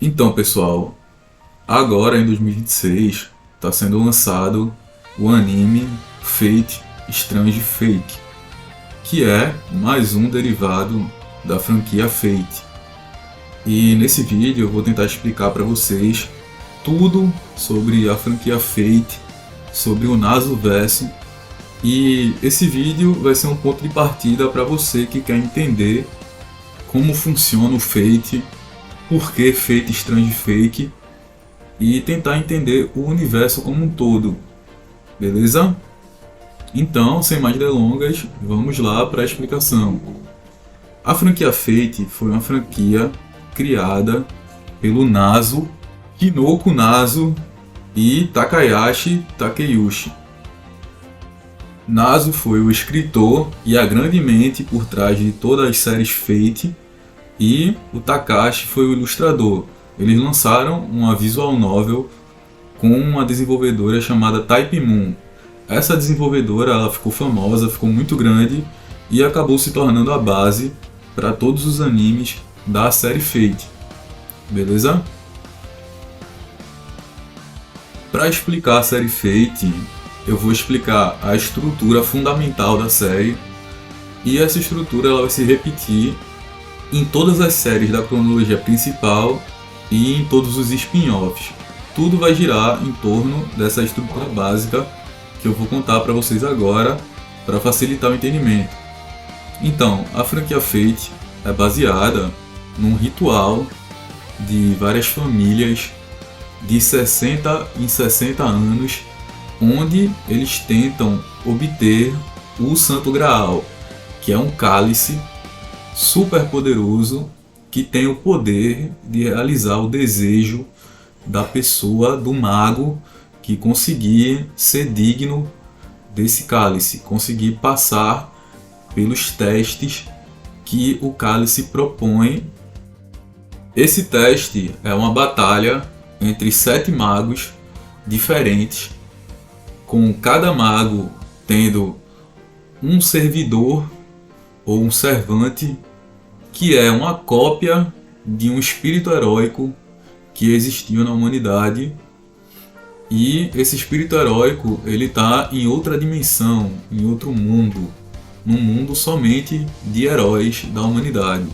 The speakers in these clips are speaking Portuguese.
Então, pessoal, agora em 2026 está sendo lançado o anime Fate Strange Fate, que é mais um derivado da franquia Fate. E nesse vídeo eu vou tentar explicar para vocês tudo sobre a franquia Fate, sobre o Nasuverso, e esse vídeo vai ser um ponto de partida para você que quer entender como funciona o Fate, por que Fate Strange Fate e tentar entender o universo como um todo, beleza? Então, sem mais delongas, vamos lá para a explicação. A franquia Fate foi uma franquia criada pelo Nasu, Hinoko Nasu e Takayashi Takeuchi. Nasu foi o escritor e a grande mente por trás de todas as séries Fate, e o Takashi foi o ilustrador. Eles lançaram uma visual novel com uma desenvolvedora chamada Type Moon. Essa desenvolvedora ela ficou famosa, ficou muito grande e acabou se tornando a base para todos os animes da série Fate. Beleza? Para explicar a série Fate, eu vou explicar a estrutura fundamental da série, e essa estrutura ela vai se repetir em todas as séries da cronologia principal e em todos os spin-offs. Tudo vai girar em torno dessa estrutura básica que eu vou contar para vocês agora, para facilitar o entendimento. Então, a franquia Fate é baseada num ritual de várias famílias de 60 em 60 anos, onde eles tentam obter o Santo Graal, que é um cálice super poderoso que tem o poder de realizar o desejo da pessoa, do mago, que conseguir ser digno desse cálice, conseguir passar pelos testes que o cálice propõe. Esse teste é uma batalha entre 7 magos diferentes, com cada mago tendo um servidor ou um servante que é uma cópia de um espírito heróico que existiu na humanidade, e esse espírito heróico ele está em outra dimensão, em outro mundo, num mundo somente de heróis da humanidade.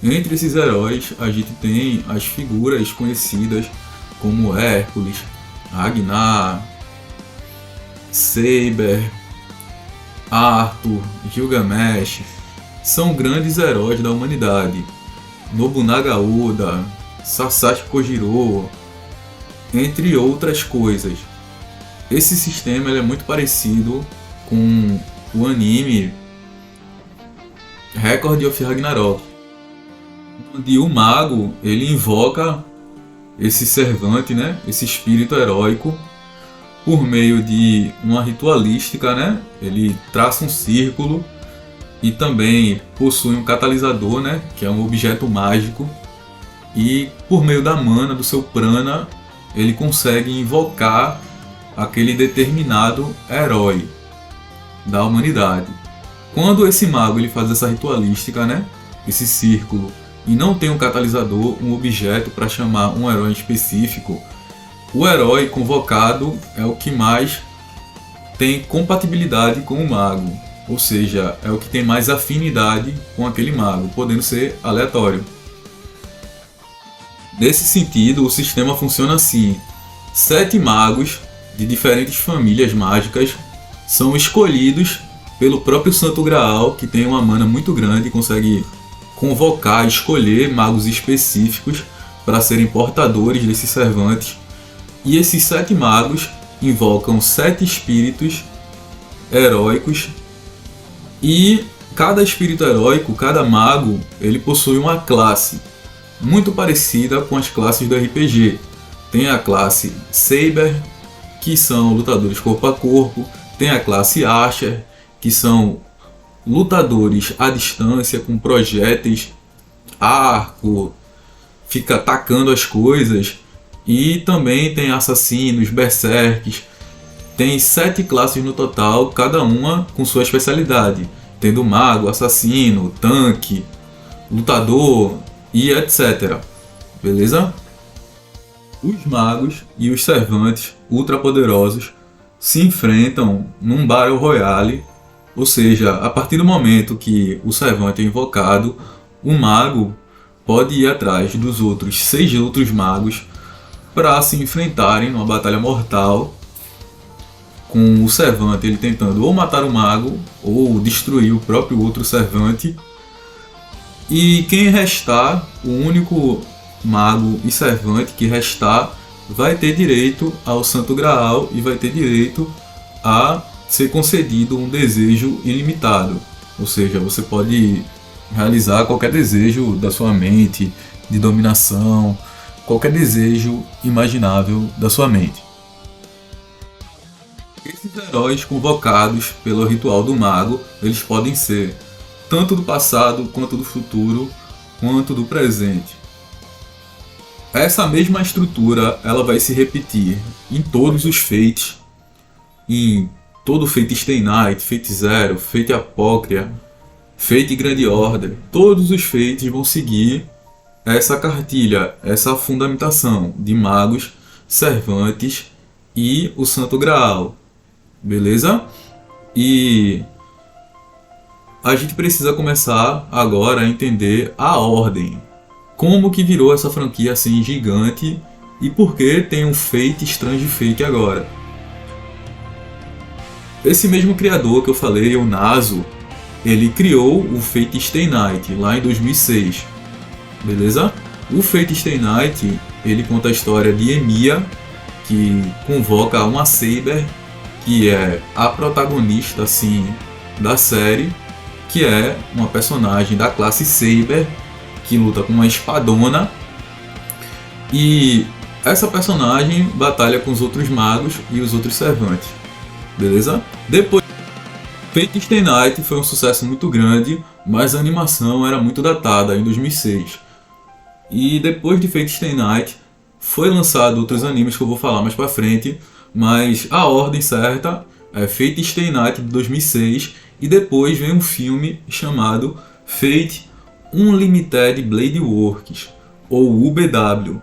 Entre esses heróis a gente tem as figuras conhecidas como Hércules, Ragnar, Saber, Arthur, Gilgamesh. São grandes heróis da humanidade. Nobunaga Oda, Sasaki Kojiro, entre outras coisas. Esse sistema ele é muito parecido com o anime Record of Ragnarok, onde o mago ele invoca esse servante, né, esse espírito heróico, por meio de uma ritualística, né? Ele traça um círculo e também possui um catalisador, né, que é um objeto mágico, e por meio da mana, do seu prana, ele consegue invocar aquele determinado herói da humanidade. Quando esse mago ele faz essa ritualística, né, esse círculo, e não tem um catalisador, um objeto para chamar um herói específico, o herói convocado é o que mais tem compatibilidade com o mago, ou seja, é o que tem mais afinidade com aquele mago, podendo ser aleatório. Nesse sentido, o sistema funciona assim: 7 magos de diferentes famílias mágicas são escolhidos pelo próprio Santo Graal, que tem uma mana muito grande e consegue convocar, escolher magos específicos para serem portadores desses servantes. E esses 7 magos invocam 7 espíritos heróicos, e cada espírito heróico, cada mago, ele possui uma classe muito parecida com as classes do RPG. Tem a classe Saber, que são lutadores corpo a corpo, tem a classe Archer, que são lutadores à distância com projéteis, arco, fica atacando as coisas. E também tem assassinos, berserks. Tem 7 classes no total, cada uma com sua especialidade, tendo mago, assassino, tanque, lutador e etc. Beleza? Os magos e os servantes ultrapoderosos se enfrentam num Battle Royale, ou seja, a partir do momento que o servante é invocado, o mago pode ir atrás dos outros 6 outros magos para se enfrentarem numa batalha mortal, com o servante ele tentando ou matar o mago ou destruir o próprio outro servante. E quem restar, o único mago e servante que restar, vai ter direito ao Santo Graal e vai ter direito a ser concedido um desejo ilimitado. Ou seja, você pode realizar qualquer desejo da sua mente, de dominação, qualquer desejo imaginável da sua mente. Esses heróis convocados pelo ritual do mago, eles podem ser tanto do passado, quanto do futuro, quanto do presente. Essa mesma estrutura ela vai se repetir em todos os Fates, em todo Fate Stay Night, Fate Zero, Fate Apocrypha, Fate Grand Order. Todos os Fates vão seguir essa cartilha, essa fundamentação de magos, servantes e o Santo Graal. Beleza? E a gente precisa começar agora a entender a ordem. Como que virou essa franquia assim gigante e por que tem um Fate Strange Fate agora. Esse mesmo criador que eu falei, o Naso, ele criou o Fate Stay Night lá em 2006. Beleza? O Fate Stay Night, ele conta a história de Emiya, que convoca uma Saber, que é a protagonista assim da série, que é uma personagem da classe Saber que luta com uma espadona, e essa personagem batalha com os outros magos e os outros servantes. Beleza? Depois, Fate Stay Night foi um sucesso muito grande, mas a animação era muito datada em 2006. E depois de Fate Stay Night foi lançado outros animes que eu vou falar mais pra frente, mas a ordem certa é Fate Stay Night de 2006 e depois vem um filme chamado Fate Unlimited Blade Works, ou UBW.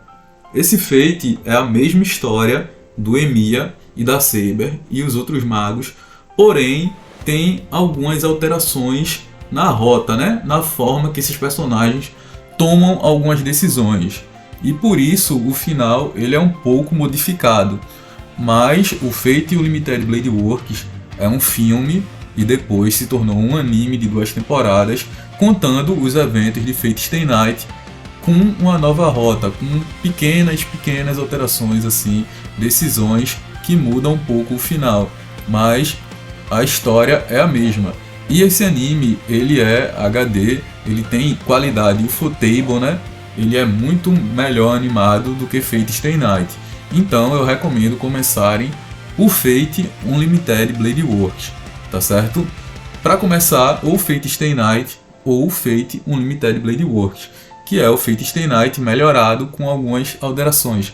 Esse Fate é a mesma história do Emiya e da Saber e os outros magos, porém tem algumas alterações na rota, né? Na forma que esses personagens tomam algumas decisões. E por isso o final ele é um pouco modificado. Mas o Fate Unlimited Blade Works é um filme e depois se tornou um anime de 2 temporadas, contando os eventos de Fate Stay Night com uma nova rota, com pequenas alterações assim, decisões que mudam um pouco o final, mas a história é a mesma. E esse anime, ele é HD, ele tem qualidade ufotable, né? Ele é muito melhor animado do que Fate Stay Night. Então eu recomendo começarem o Fate Unlimited Blade Works, tá certo? Para começar, ou Fate Stay Night ou Fate Unlimited Blade Works, que é o Fate Stay Night melhorado com algumas alterações.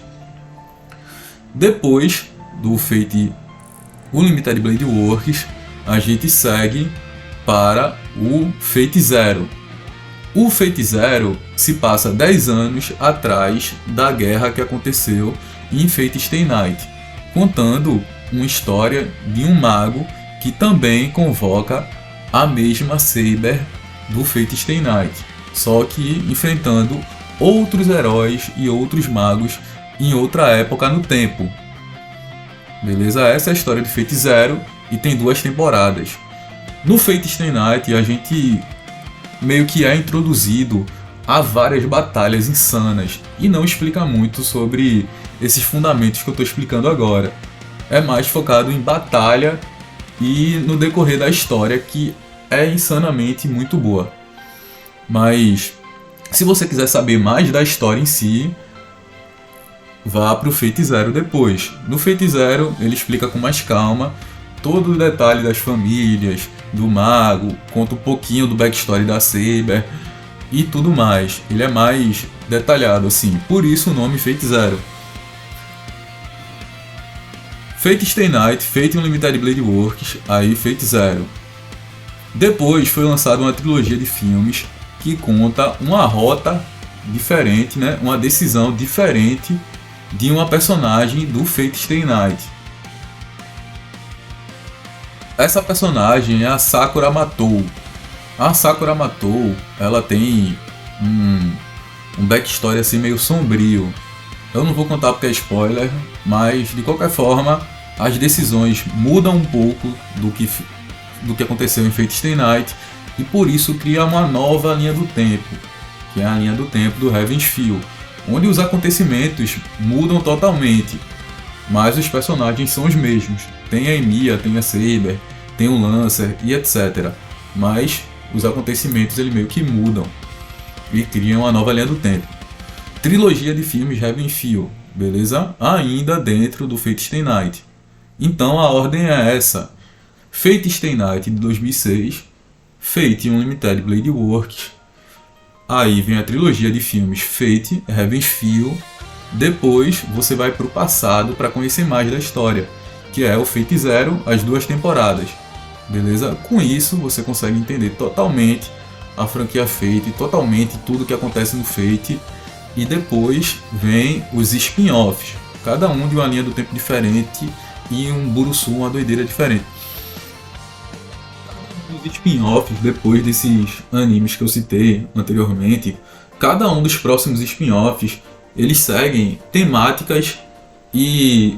Depois do Fate Unlimited Blade Works, a gente segue para o Fate Zero. O Fate Zero se passa 10 anos atrás da guerra que aconteceu em Fate Stay Night, contando uma história de um mago que também convoca a mesma Saber do Fate Stay Night, só que enfrentando outros heróis e outros magos em outra época no tempo. Beleza? Essa é a história de Fate Zero e tem 2 temporadas. No Fate Stay Night a gente meio que é introduzido a várias batalhas insanas e não explica muito sobre esses fundamentos que eu estou explicando agora. É mais focado em batalha e no decorrer da história, que é insanamente muito boa. Mas se você quiser saber mais da história em si, vá para o Fate Zero depois. No Fate Zero ele explica com mais calma todo o detalhe das famílias, do mago, conta um pouquinho do backstory da Saber e tudo mais. Ele é mais detalhado assim, por isso o nome Fate Zero. Fate Stay Night, Fate Unlimited Blade Works, aí Fate Zero. Depois foi lançada uma trilogia de filmes que conta uma rota diferente, né? Uma decisão diferente de uma personagem do Fate Stay Night. Essa personagem é a Sakura Matou. A Sakura Matou, ela tem um backstory assim meio sombrio. Eu não vou contar porque é spoiler, mas de qualquer forma as decisões mudam um pouco do que aconteceu em Fate Stay Night e por isso cria uma nova linha do tempo, que é a linha do tempo do Heaven's Feel, onde os acontecimentos mudam totalmente, mas os personagens são os mesmos. Tem a Emilia, tem a Saber, tem o Lancer e etc. Mas os acontecimentos eles meio que mudam e criam uma nova linha do tempo. Trilogia de filmes Heaven's Feel, beleza? Ainda dentro do Fate Stay Night. Então a ordem é essa: Fate Stay Night de 2006, Fate Unlimited Blade Works, aí vem a trilogia de filmes Fate Heaven's Feel. Depois você vai para o passado para conhecer mais da história, que é o Fate Zero, as 2 temporadas, beleza? Com isso você consegue entender totalmente a franquia Fate, totalmente tudo que acontece no Fate. E depois vem os spin-offs, cada um de uma linha do tempo diferente e um Burusu, uma doideira diferente. Os spin-offs, depois desses animes que eu citei anteriormente, cada um dos próximos spin-offs, eles seguem temáticas e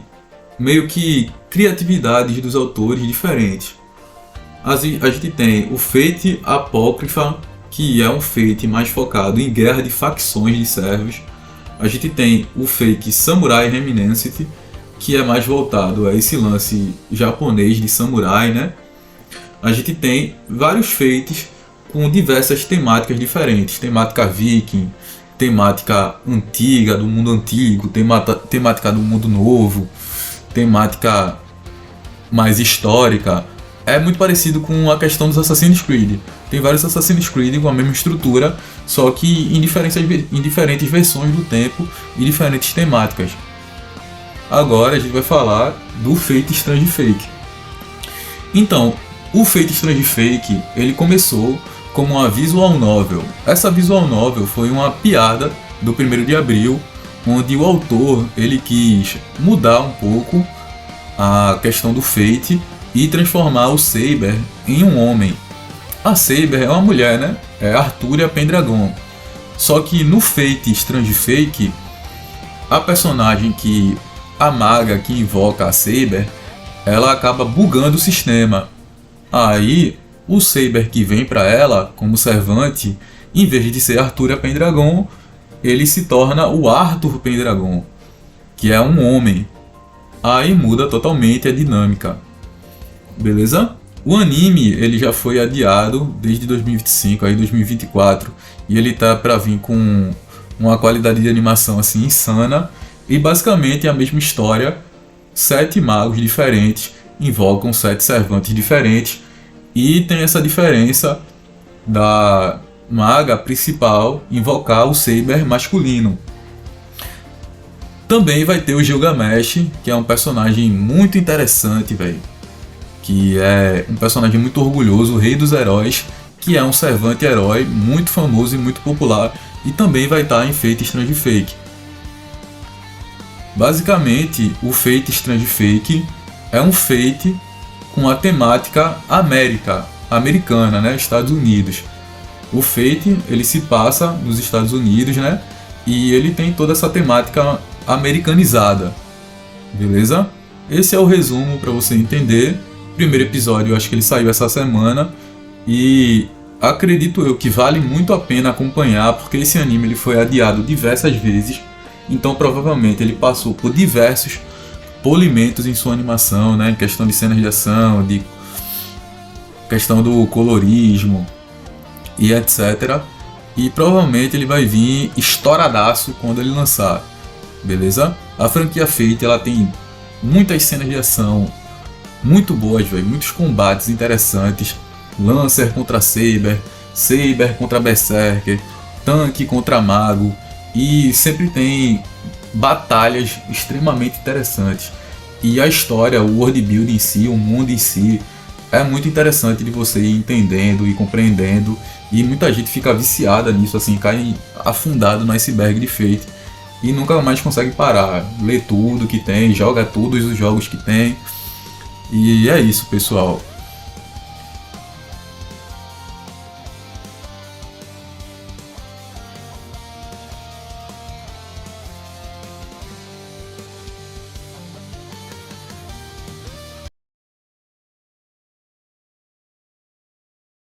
meio que criatividades dos autores diferentes. A gente tem o Fate Apócrifa, que é um Fate mais focado em guerra de facções de servos. A gente tem o Fate Samurai Reminiscent, que é mais voltado a esse lance japonês de samurai, né? A gente tem vários Fates com diversas temáticas diferentes. Temática viking, temática antiga, do mundo antigo, temática do mundo novo, temática mais histórica. É muito parecido com a questão dos Assassin's Creed. Tem vários Assassin's Creed com a mesma estrutura, só que em diferentes versões do tempo e diferentes temáticas. Agora a gente vai falar do Fate Strange Fate. Então, o Fate Strange Fate, ele começou como uma visual novel. Essa visual novel foi uma piada do 1º de abril, onde o autor ele quis mudar um pouco a questão do Fate e transformar o Saber em um homem. A Saber é uma mulher, né? É Arturia Pendragon. Só que no Fate Strange Fate, a personagem a maga que invoca a Saber, ela acaba bugando o sistema. Aí o Saber que vem para ela como servante, em vez de ser Arturia Pendragon, ele se torna o Arthur Pendragon, que é um homem. Aí muda totalmente a dinâmica. Beleza? O anime ele já foi adiado desde 2025, aí 2024, e ele tá para vir com uma qualidade de animação assim insana e basicamente é a mesma história. 7 magos diferentes invocam 7 servantes diferentes e tem essa diferença da maga principal invocar o Saber masculino. Também vai ter o Gilgamesh, que é um personagem muito interessante, velho. Que é um personagem muito orgulhoso, o rei dos heróis, que é um servante herói muito famoso e muito popular, e também vai estar em Fate Strange Fate. Basicamente, o Fate Strange Fate é um Fate com a temática americana, né, Estados Unidos. O Fate ele se passa nos Estados Unidos, né, e ele tem toda essa temática americanizada, beleza? Esse é o resumo para você entender. Primeiro episódio, eu acho que ele saiu essa semana e acredito eu que vale muito a pena acompanhar, porque esse anime ele foi adiado diversas vezes, então provavelmente ele passou por diversos polimentos em sua animação, né, em questão de cenas de ação, de questão do colorismo e etc. E provavelmente ele vai vir estouradaço quando ele lançar, beleza? A franquia Fate ela tem muitas cenas de ação muito boas, véio, muitos combates interessantes. Lancer contra Saber, Saber contra Berserker, tanque contra mago, e sempre tem batalhas extremamente interessantes. E a história, o world building em si, o mundo em si, é muito interessante de você ir entendendo e compreendendo, e muita gente fica viciada nisso, assim, cai afundado no iceberg de Fate. e nunca mais consegue parar. Lê tudo que tem, joga todos os jogos que tem. E é isso, pessoal.